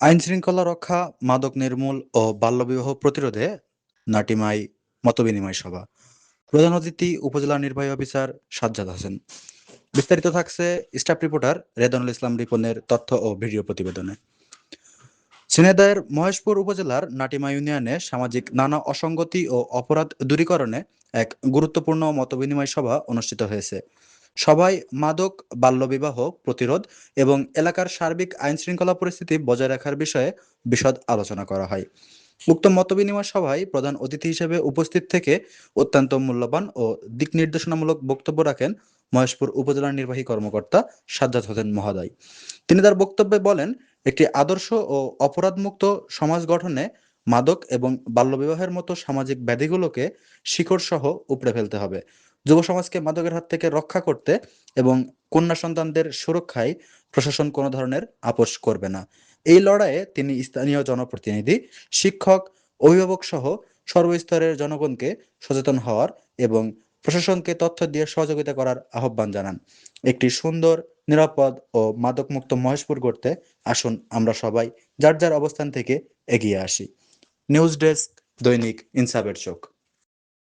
আইনশৃঙ্খলা রক্ষা, মাদক নির্মূল ও বাল্যবিবাহ প্রতিরোধে নাটিমাই মতবিনিময় সভা। প্রধান অতিথি উপজেলা নির্বাহী অফিসার সাজ্জাদ হোসেন। বিস্তারিত থাকছে স্টাফ রিপোর্টার রেদনুল ইসলাম রিপনের তথ্য ও ভিডিও প্রতিবেদনে। ঝিনাইদহের মহেশপুর উপজেলার নাটিমা ইউনিয়নে সামাজিক নানা অসঙ্গতি ও অপরাধ দূরীকরণে এক গুরুত্বপূর্ণ মতবিনিময় সভা অনুষ্ঠিত হয়েছে। সভায় মাদক, বাল্যবিবাহ প্রতিরোধ এবং এলাকার সার্বিক আইনশৃঙ্খলা পরিস্থিতি বজায় রাখার বিষয়ে বিশদ আলোচনা করা হয়। উক্ত মতবিনিময় সভায় প্রধান অতিথি হিসেবে উপস্থিত থেকে অত্যন্ত মূল্যবান ও দিক নির্দেশনামূলক বক্তব্য রাখেন মহেশপুর উপজেলা নির্বাহী কর্মকর্তা সাজ্জাদ হোসেন মহোদয়। তিনি তার বক্তব্যে বলেন, একটি আদর্শ ও অপরাধমুক্ত সমাজ গঠনে মাদক এবং বাল্যবিবাহের মতো সামাজিক ব্যাধিগুলোকে শিকড়সহ উপড়ে ফেলতে হবে। যুব সমাজকে মাদকের হাত থেকে রক্ষা করতে এবং কন্যা সন্তানদের সুরক্ষায় প্রশাসন কোনো ধরনের আপোষ করবে না। এই লড়াইয়ে তিনি স্থানীয় জনপ্রতিনিধি, শিক্ষক, অভিভাবক সহ সর্বস্তরের জনগণকে সচেতন হওয়ার এবং প্রশাসনকে তথ্য দিয়ে সহযোগিতা করার আহ্বান জানান। একটি সুন্দর, নিরাপদ ও মাদকমুক্ত মহেশপুর গড়তে আসুন আমরা সবাই যার যার অবস্থান থেকে এগিয়ে আসি। নিউজ ডেস্ক, দৈনিক ইনসাফের চোখ।